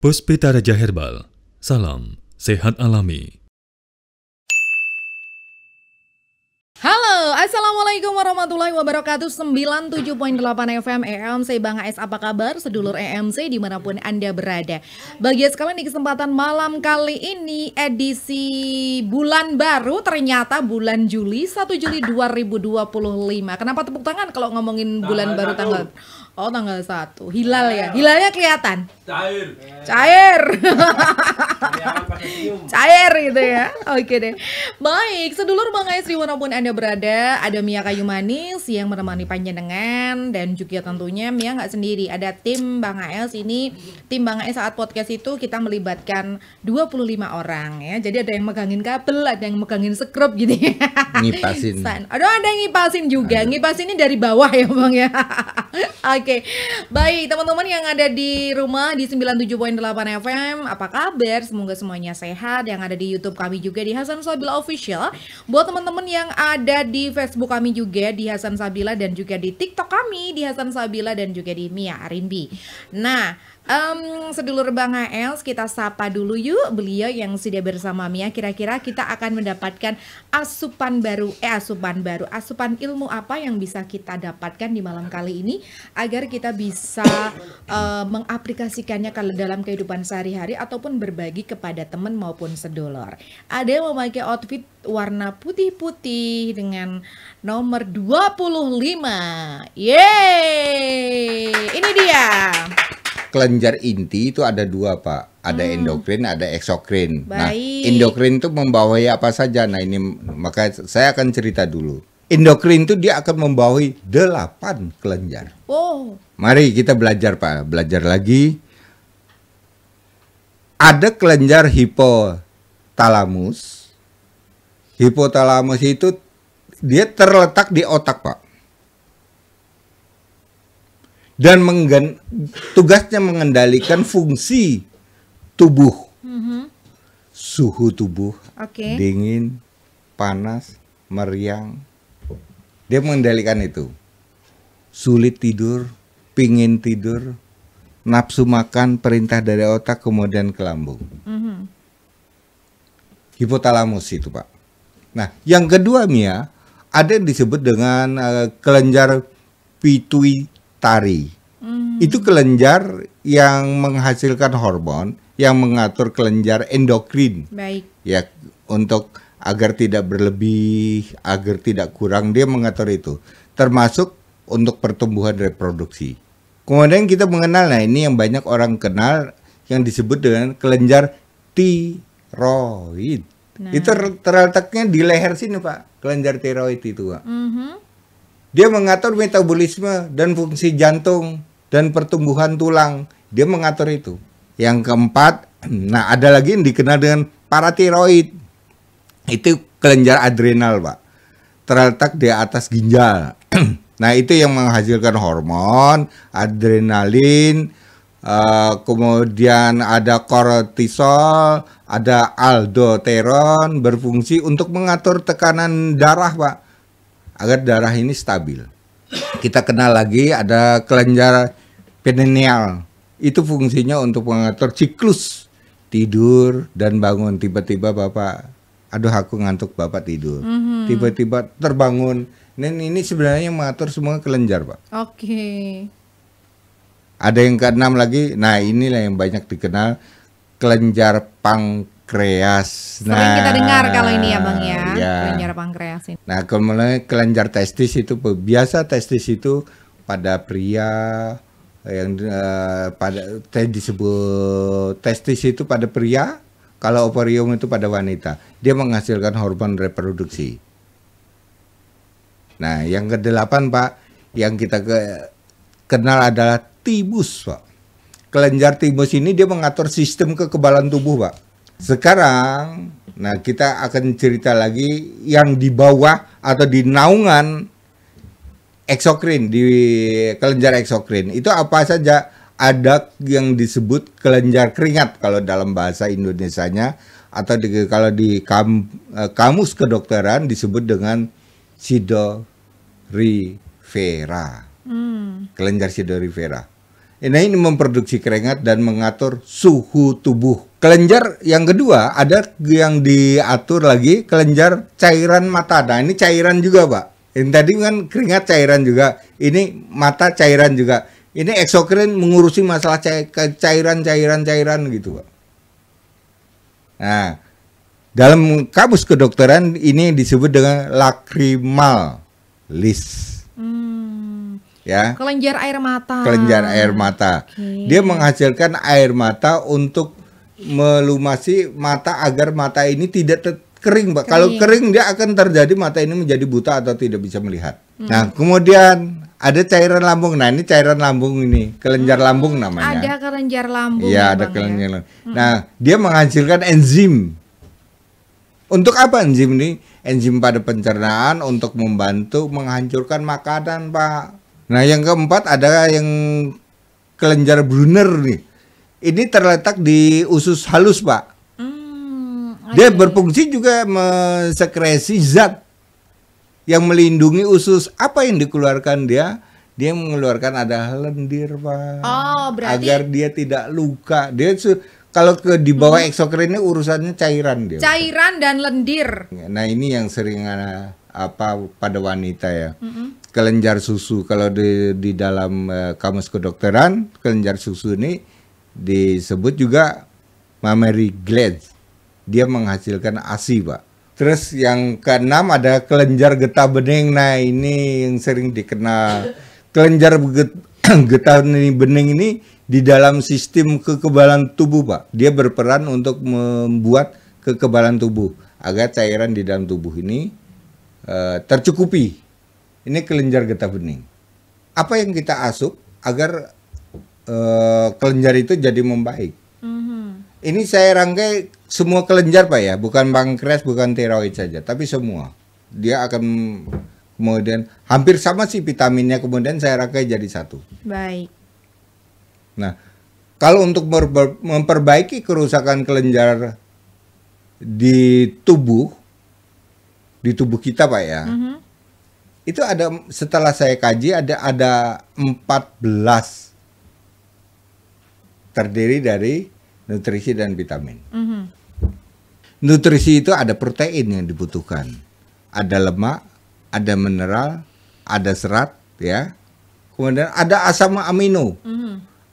Puspita Raja Herbal, salam sehat alami. Halo, Assalamualaikum warahmatullahi wabarakatuh. 97.8 FM EMC Bang AS, apa kabar sedulur EMC dimanapun Anda berada. Bagi sekalian di kesempatan malam kali ini edisi bulan baru, ternyata bulan Juli, 1 Juli 2025. Kenapa tepuk tangan kalau ngomongin bulan baru tanggal? Oh, tanggal 1. Hilal ya. Hilalnya kelihatan. Cair. Cair gitu ya. Oke deh. Baik, sedulur Bang AS dimanapun Anda berada, ada Mia Kayu Manis yang menemani panjenengan, dan juga tentunya Mia nggak sendiri. Ada tim Bang AS ini. Tim Bang AS saat podcast itu kita melibatkan 25 orang ya. Jadi ada yang megangin kabel, ada yang megangin sekrup gitu ya. Ngipasin. Aduh, ada yang ngipasin juga. Ngipasinnya dari bawah ya Bang ya. Oke, baik teman-teman yang ada di rumah di 97.8 FM, apa kabar? Semoga semuanya sehat. Yang ada di YouTube kami juga di Hasan Sabila Official. Buat teman-teman yang ada di Facebook kami juga di Hasan Sabila, dan juga di TikTok kami di Hasan Sabila, dan juga di Mia Arinbi. Nah, sedulur Bang AS, kita sapa dulu yuk beliau yang sudah bersama Mia. Kira-kira kita akan mendapatkan asupan ilmu apa yang bisa kita dapatkan di malam kali ini agar kita bisa mengaplikasikannya kalau dalam kehidupan sehari-hari ataupun berbagi kepada teman maupun sedulur. Ada yang memakai outfit warna putih-putih dengan nomor 25. Yeay, ini dia. Kelenjar inti itu ada dua, Pak. Ada endokrin, ada eksokrin. Baik. Nah, endokrin itu membawahi apa saja. Nah, ini maka saya akan cerita dulu. Endokrin itu dia akan membawahi 8 kelenjar. Oh. Mari kita belajar, Pak. Belajar lagi. Ada kelenjar hipotalamus. Hipotalamus itu dia terletak di otak, Pak. Dan tugasnya mengendalikan fungsi tubuh, suhu tubuh, dingin, panas, meriang. Dia mengendalikan itu. Sulit tidur, pingin tidur, nafsu makan, perintah dari otak kemudian ke lambung. Hipotalamus itu, Pak. Nah, yang kedua Mia, ada yang disebut dengan kelenjar pituitari. Itu kelenjar yang menghasilkan hormon yang mengatur kelenjar endokrin. Baik. Ya, untuk agar tidak berlebih, agar tidak kurang, dia mengatur itu. Termasuk untuk pertumbuhan reproduksi. Kemudian kita mengenal, nah ini yang banyak orang kenal, yang disebut dengan kelenjar tiroid. Nah. Itu terletaknya di leher sini, Pak. Kelenjar tiroid itu, Pak. Dia mengatur metabolisme dan fungsi jantung dan pertumbuhan tulang. Dia mengatur itu. Yang keempat, nah ada lagi yang dikenal dengan paratiroid. Itu kelenjar adrenal, Pak. Terletak di atas ginjal. Nah, itu yang menghasilkan hormon, adrenalin, kemudian ada kortisol, ada aldosteron, berfungsi untuk mengatur tekanan darah, Pak, agar darah ini stabil. Kita kenal lagi ada kelenjar pineal. Itu fungsinya untuk mengatur siklus tidur dan bangun. Tiba-tiba Bapak, aduh aku ngantuk, Bapak tidur. Tiba-tiba terbangun. Dan ini sebenarnya mengatur semua kelenjar, Pak. Oke. Ada yang keenam lagi. Nah, inilah yang banyak dikenal, kelenjar pankreas. Sering kita dengar kalau ini ya Bang ya. Kelenjar pankreas ini. Nah, kemudian kelenjar testis itu biasa, testis itu pada pria yang disebut testis itu pada pria, kalau ovarium itu pada wanita. Dia menghasilkan hormon reproduksi. Nah, yang ke-8, Pak, yang kita kenal adalah tibus, Pak. Kelenjar tibus ini dia mengatur sistem kekebalan tubuh, Pak. Sekarang, nah kita akan cerita lagi yang di bawah atau di naungan eksokrin, di kelenjar eksokrin. Itu apa saja? Ada yang disebut kelenjar keringat kalau dalam bahasa Indonesianya, atau kalau di kamus kedokteran disebut dengan sidomyelin. Kelenjar sidomyelin. Nah, ini memproduksi keringat dan mengatur suhu tubuh. Kelenjar yang kedua ada yang diatur lagi, kelenjar cairan mata. Nah, ini cairan juga, Pak. Ini tadi kan keringat cairan juga, ini mata cairan juga. Ini eksokrin mengurusi masalah cairan gitu, Pak. Nah, dalam kamus kedokteran ini disebut dengan lacrimal glands. Ya. Kelenjar air mata. Kelenjar air mata. Dia menghasilkan air mata untuk melumasi mata agar mata ini tidak kering, Pak. Kalau kering dia akan terjadi mata ini menjadi buta atau tidak bisa melihat. Nah, kemudian ada cairan lambung. Nah, ini cairan lambung ini, kelenjar lambung namanya. Ada kelenjar lambung. Iya, ada kelenjar lambung. Nah, dia menghasilkan enzim. Untuk apa enzim ini? Enzim pada pencernaan untuk membantu menghancurkan makanan, Pak. Nah, yang keempat ada yang kelenjar Brunner nih. Ini terletak di usus halus, Pak. Dia berfungsi juga mensekresi zat yang melindungi usus. Apa yang dikeluarkan dia? Dia mengeluarkan ada lendir, Pak. Oh, berarti agar dia tidak luka. Dia kalau di bawah eksokrin ini urusannya cairan dia. Cairan dan lendir. Nah, ini yang sering pada wanita ya. Kelenjar susu, kalau di dalam kamus kedokteran, kelenjar susu ini disebut juga mammary glands. Dia menghasilkan ASI, Pak. Terus yang keenam ada kelenjar getah bening. Nah, ini yang sering dikenal. Kelenjar getah bening ini di dalam sistem kekebalan tubuh, Pak. Dia berperan untuk membuat kekebalan tubuh agar cairan di dalam tubuh ini tercukupi. Ini kelenjar getah bening. Apa yang kita asup agar kelenjar itu jadi membaik? Ini saya rangkai semua kelenjar, Pak ya, bukan pankreas, bukan tiroid saja, tapi semua. Dia akan kemudian hampir sama sih vitaminnya, kemudian saya rangkai jadi satu. Baik. Nah, kalau untuk memperbaiki kerusakan kelenjar di tubuh kita, Pak ya, itu ada, setelah saya kaji ada 14 terdiri dari nutrisi dan vitamin. Nutrisi itu ada protein yang dibutuhkan, ada lemak, ada mineral, ada serat, ya. Kemudian ada asam amino,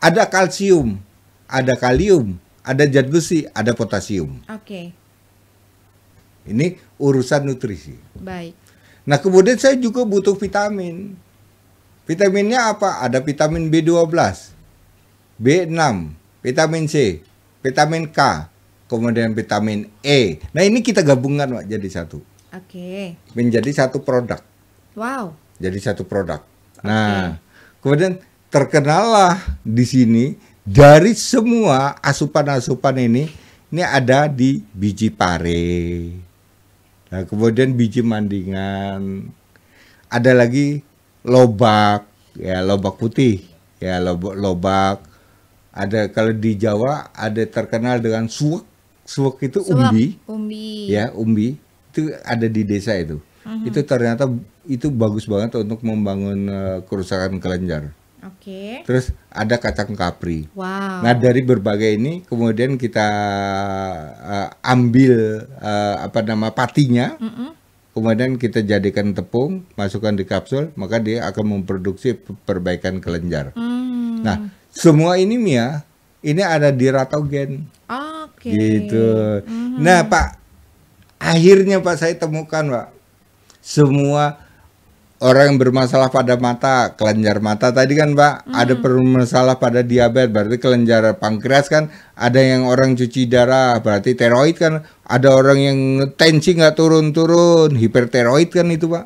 ada kalsium, ada kalium, ada zat besi, ada potasium. Oke. Ini urusan nutrisi. Baik. Nah, kemudian saya juga butuh vitamin. Vitaminnya apa? Ada vitamin B12, B6, vitamin C, vitamin K, kemudian vitamin E. Nah, ini kita gabungkan, Pak, jadi satu. Oke. Menjadi satu produk. Wow. Jadi satu produk. Nah, kemudian terkenallah di sini dari semua asupan-asupan ini ada di biji pare. Nah, kemudian biji mandingan. Ada lagi lobak, ya, lobak putih, ya, lobak. Ada, kalau di Jawa ada terkenal dengan suwek. Suwek itu umbi. Ya, umbi. Itu ada di desa itu. Itu ternyata itu bagus banget untuk membangun kerusakan kelenjar. Oke. Terus ada kacang kapri. Wow. Nah, dari berbagai ini kemudian kita ambil patinya. Kemudian kita jadikan tepung, masukkan di kapsul, maka dia akan memproduksi perbaikan kelenjar. Nah, semua ini, Mia, ini ada di Ratogen. Oke. Gitu. Nah, Pak, akhirnya, Pak, saya temukan, Pak, semua orang yang bermasalah pada mata, kelenjar mata tadi kan, Pak, ada bermasalah pada diabetes, berarti kelenjar pankreas kan, ada yang orang cuci darah, berarti tiroid kan, ada orang yang tensi nggak turun-turun, hipertiroid kan itu, Pak.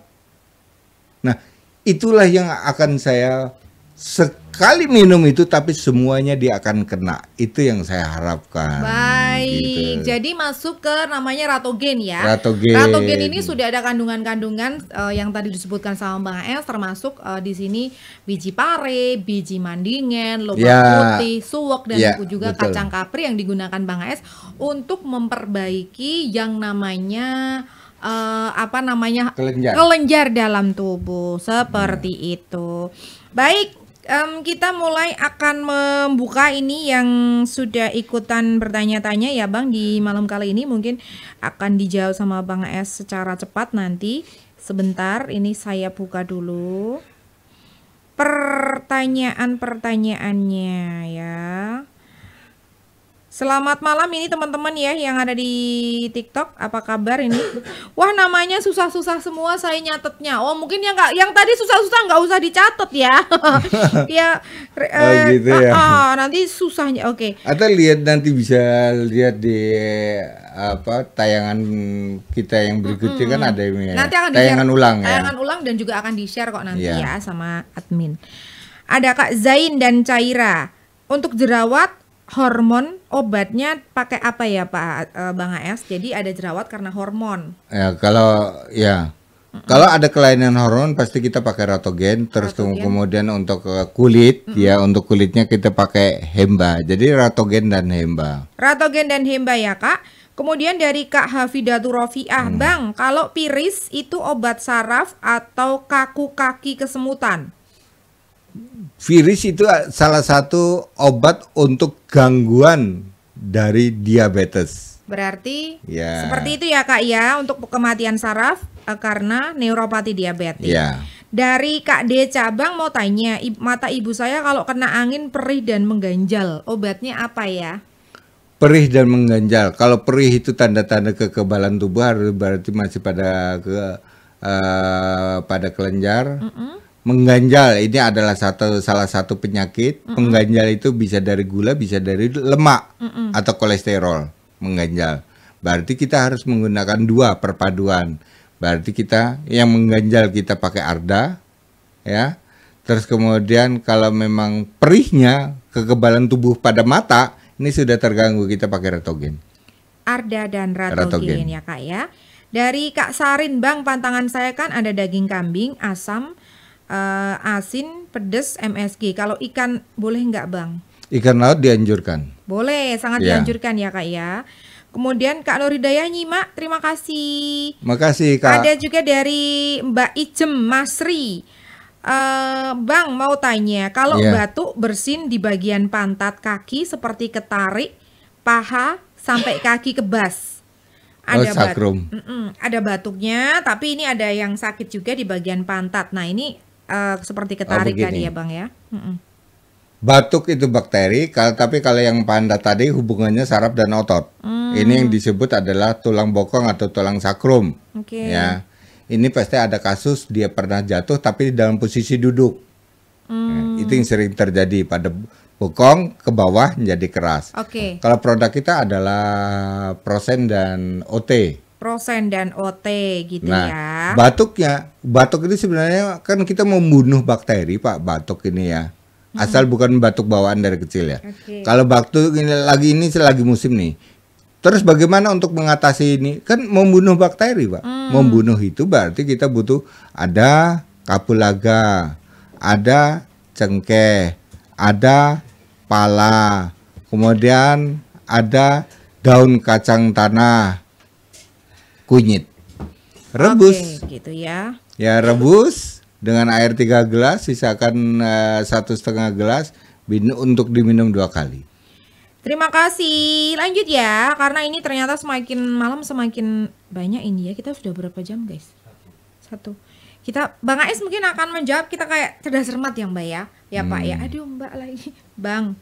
Nah, itulah yang akan saya sekali minum itu, tapi semuanya dia akan kena. Itu yang saya harapkan. Baik, gitu. Jadi masuk ke namanya Ratogen ya. Ratogen. Ratogen ini sudah ada kandungan-kandungan yang tadi disebutkan sama Bang Es, termasuk di sini biji pare, biji mandingen, lobak putih, suwek, dan juga betul. kacang kapri yang digunakan Bang Es untuk memperbaiki yang namanya kelenjar dalam tubuh seperti itu. Baik. kita mulai akan membuka ini yang sudah ikutan bertanya-tanya ya Bang di malam kali ini, mungkin akan dijawab sama Bang Es secara cepat nanti. Sebentar, ini saya buka dulu pertanyaan-pertanyaannya ya. Selamat malam ini teman-teman ya yang ada di TikTok, apa kabar ini? Wah, namanya susah-susah semua saya nyatetnya. Oh, mungkin yang tadi susah-susah nggak usah dicatat ya. Ya, gitu ya. nanti susahnya. Oke. Atau nanti bisa lihat di tayangan kita yang berikutnya kan ada ini ya. Nanti akan tayangan ulang ya. Tayangan ulang dan juga akan di-share kok nanti Iya. ya sama admin. Ada Kak Zain dan Caira. Untuk jerawat hormon obatnya pakai apa ya Pak Bang AS? Jadi ada jerawat karena hormon. Ya, kalau ada kelainan hormon pasti kita pakai Ratogen. Terus kemudian untuk kulit ya, untuk kulitnya kita pakai Hemba. Jadi Ratogen dan Hemba. Ratogen dan Hemba ya Kak. Kemudian dari Kak Hafidatul Rofiah, Bang, kalau piris itu obat saraf atau kaku kaki kesemutan? Virus itu salah satu obat untuk gangguan dari diabetes. Berarti Ya. seperti itu ya Kak ya, untuk kematian saraf karena neuropati diabetes. Ya. Dari Kak D Cabang mau tanya, mata ibu saya kalau kena angin perih dan mengganjal, obatnya apa ya? Perih dan mengganjal. Kalau perih itu tanda-tanda kekebalan tubuh, berarti masih pada kelenjar. Mengganjal ini adalah salah satu penyakit. Pengganjal itu bisa dari gula, bisa dari lemak atau kolesterol. Mengganjal. Berarti kita harus menggunakan dua perpaduan. Berarti kita yang mengganjal kita pakai Arda, ya. Terus kemudian kalau memang perihnya kekebalan tubuh pada mata ini sudah terganggu, kita pakai Ratogen. Arda dan Ratogen ya Kak ya. Dari Kak Sarin, Bang, pantangan saya kan ada daging kambing, asam, asin, pedes, MSG. Kalau ikan boleh nggak Bang? Ikan laut dianjurkan. Boleh, sangat dianjurkan ya Kak ya. Kemudian Kak Nuridaya nyimak, terima kasih. Makasih Kak. Ada juga dari Mbak Ijem Masri. Bang mau tanya, kalau batuk bersin di bagian pantat kaki seperti ketarik, paha sampai kaki kebas. Ada sakrum. Ada batuknya, tapi ini ada yang sakit juga di bagian pantat. Nah ini seperti ketarik tadi ya Bang ya. Batuk itu bakteri, tapi kalau yang pantat tadi hubungannya saraf dan otot. Ini yang disebut adalah tulang bokong atau tulang sakrum. Ya, ini pasti ada kasus dia pernah jatuh tapi dalam posisi duduk. Ya, itu yang sering terjadi pada bokong ke bawah menjadi keras. Kalau produk kita adalah Prosen dan OT. Prosen dan OT gitu ya. Batuk ini sebenarnya kan kita membunuh bakteri Pak, batuk ini ya. Asal bukan batuk bawaan dari kecil ya. Kalau batuk ini lagi musim nih. Terus bagaimana untuk mengatasi ini? Kan membunuh bakteri Pak. Membunuh itu berarti kita butuh ada kapulaga, ada cengkeh, ada pala, kemudian ada daun kacang tanah, kunyit. Rebus. Gitu ya. Ya, rebus dengan air 3 gelas, sisakan 1,5 gelas untuk diminum 2 kali. Terima kasih. Lanjut ya, karena ini ternyata semakin malam semakin banyak ini ya. Kita sudah berapa jam guys? 1. Kita Bang Ais mungkin akan menjawab, kita kayak cerdas cermat ya Mbak ya. Ya Pak ya. Aduh Mbak lagi. Bang.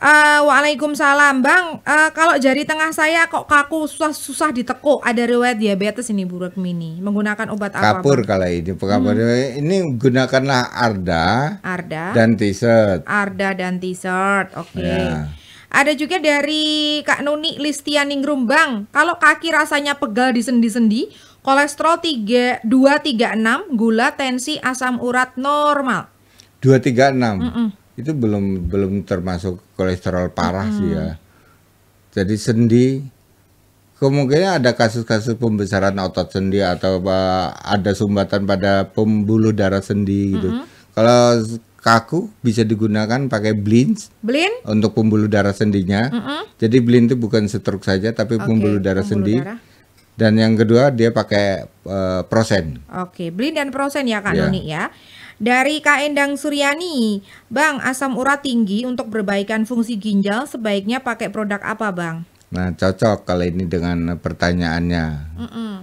Waalaikumsalam Bang. Kalau jari tengah saya kok kaku, susah ditekuk, ada riwayat diabetes ini Bu Rukmini. Menggunakan obat apa? Kapur kalau ini. Ini gunakanlah Arda dan T-shirt. Arda dan T-shirt. Ya. Ada juga dari Kak Nuni Listianingrum, Bang. Kalau kaki rasanya pegal di sendi-sendi, kolesterol 236, gula, tensi, asam urat normal. 236. Itu belum termasuk kolesterol parah sih ya. Jadi sendi, kemungkinan ada kasus-kasus pembesaran otot sendi atau ada sumbatan pada pembuluh darah sendi gitu. Kalau kaku bisa digunakan pakai Blin untuk pembuluh darah sendinya. Jadi Blin itu bukan stroke saja tapi pembuluh darah sendi. Dan yang kedua dia pakai Prosen. Blin dan Prosen ya Kak Nuni ya. Dari Kak Endang Suryani, Bang, asam urat tinggi untuk perbaikan fungsi ginjal sebaiknya pakai produk apa, Bang? Nah, cocok kalau ini dengan pertanyaannya. Mm-mm.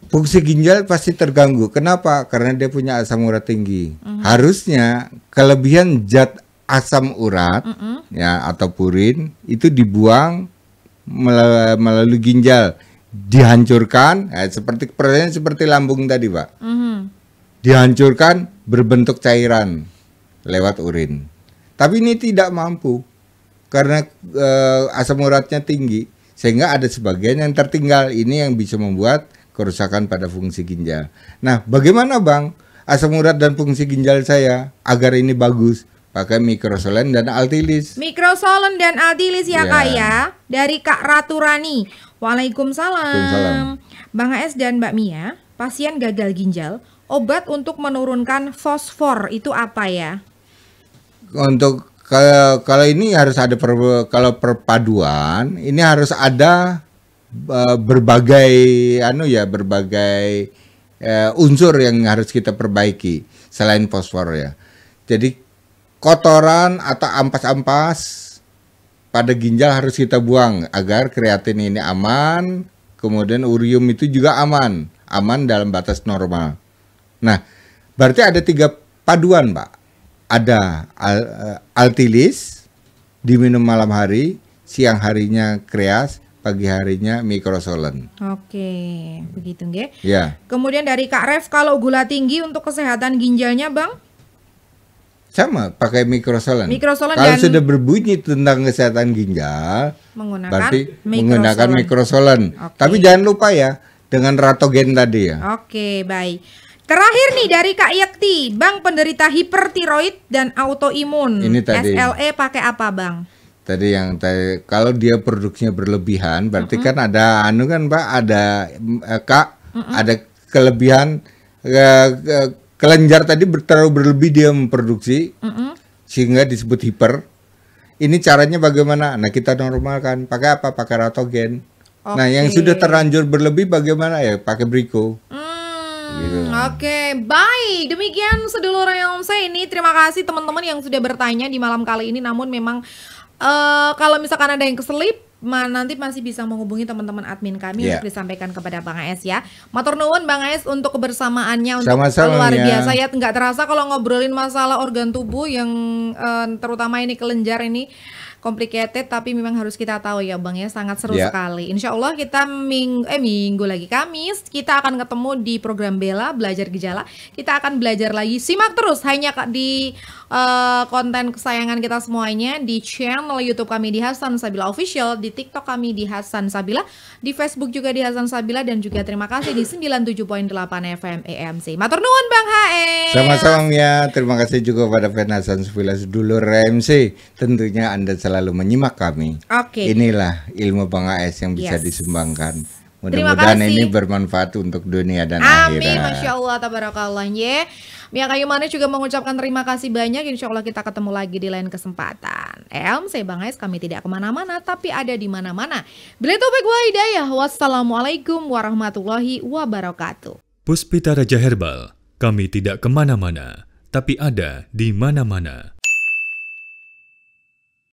Fungsi ginjal pasti terganggu. Kenapa? Karena dia punya asam urat tinggi. Harusnya kelebihan zat asam urat ya atau purin itu dibuang melalui ginjal, dihancurkan, seperti pertanyaan seperti lambung tadi, Pak. Dihancurkan berbentuk cairan lewat urin. Tapi ini tidak mampu karena asam uratnya tinggi, sehingga ada sebagian yang tertinggal. Ini yang bisa membuat kerusakan pada fungsi ginjal. Nah, bagaimana, Bang, asam urat dan fungsi ginjal saya agar ini bagus? Pakai Microsolen dan Altilis. Microsolen dan Altilis ya, Ya. Kak ya. Dari Kak Raturani. Waalaikumsalam. Waalaikumsalam. Bang AS dan Mbak Mia, pasien gagal ginjal, obat untuk menurunkan fosfor itu apa ya? Untuk kalau ini harus ada kalau perpaduan, ini harus ada berbagai berbagai unsur yang harus kita perbaiki selain fosfor ya. Jadi kotoran atau ampas-ampas pada ginjal harus kita buang agar kreatin ini aman, kemudian urium itu juga aman dalam batas normal. Nah, berarti ada 3 paduan, Pak. Ada Altilis diminum malam hari, siang harinya Kreas, pagi harinya Microsolen. Oke, begitu nggih. Ya, Kemudian dari Kak Ref, kalau gula tinggi untuk kesehatan ginjalnya, Bang? sama pakai Microsolen. Microsolen Kalau dan- sudah berbunyi tentang kesehatan ginjal, Menggunakan berarti menggunakan Microsolen. Oke. Tapi jangan lupa ya dengan Ratogen tadi ya. Oke, baik. Terakhir nih dari Kak Yakti, Bang, penderita hipertiroid dan autoimun. Ini tadi. SLE pakai apa, Bang? Tadi kalau dia produksinya berlebihan, berarti kan ada kan, Pak, ada ada kelebihan kelenjar tadi terlalu berlebih dia memproduksi sehingga disebut hiper. Ini caranya bagaimana? Nah, kita normalkan. Pakai apa? Pakai Ratogen. Nah, yang sudah terlanjur berlebih bagaimana ya? Pakai Brico. Gitu. Oke, baik. Demikian sedulur Realmse ini. Terima kasih teman-teman yang sudah bertanya di malam kali ini. Namun memang kalau misalkan ada yang keselip, nanti masih bisa menghubungi teman-teman admin kami Ya. untuk disampaikan kepada Bang AS ya. Matur nuwun Bang AS untuk kebersamaannya, untuk Sama-sama, luar Mia. biasa ya. Nggak terasa kalau ngobrolin masalah organ tubuh yang terutama ini kelenjar ini complicated, tapi memang harus kita tahu ya Bang ya, sangat seru Ya. sekali. Insya Allah kita minggu lagi Kamis kita akan ketemu di program Bella Belajar Gejala. Kita akan belajar lagi. Simak terus hanya di konten kesayangan kita semuanya di channel YouTube kami di Hasan Sabila Official, di TikTok kami di Hasan Sabila, di Facebook juga di Hasan Sabila, dan juga terima kasih di 97.8 FM EMC. Matur nuwun Bang HE. Sama-sama ya, terima kasih juga pada Hasan Sabila dulur MC. Tentunya Anda selalu menyimak kami. Oke. Inilah ilmu Bang AS yang bisa Yes. disumbangkan. Terima Mudah-mudahan kasih. ini bermanfaat untuk dunia dan Amin, akhirat. Masya Allah, tabarakallah ye. Mia Kayu Manis juga mengucapkan terima kasih banyak. Insya Allah kita ketemu lagi di lain kesempatan. Saya Bang Ais, kami tidak kemana-mana, tapi ada di mana-mana. Bila taufik wa hidayah. Wassalamualaikum warahmatullahi wabarakatuh. Puspita Raja Herbal, kami tidak kemana-mana, tapi ada di mana-mana.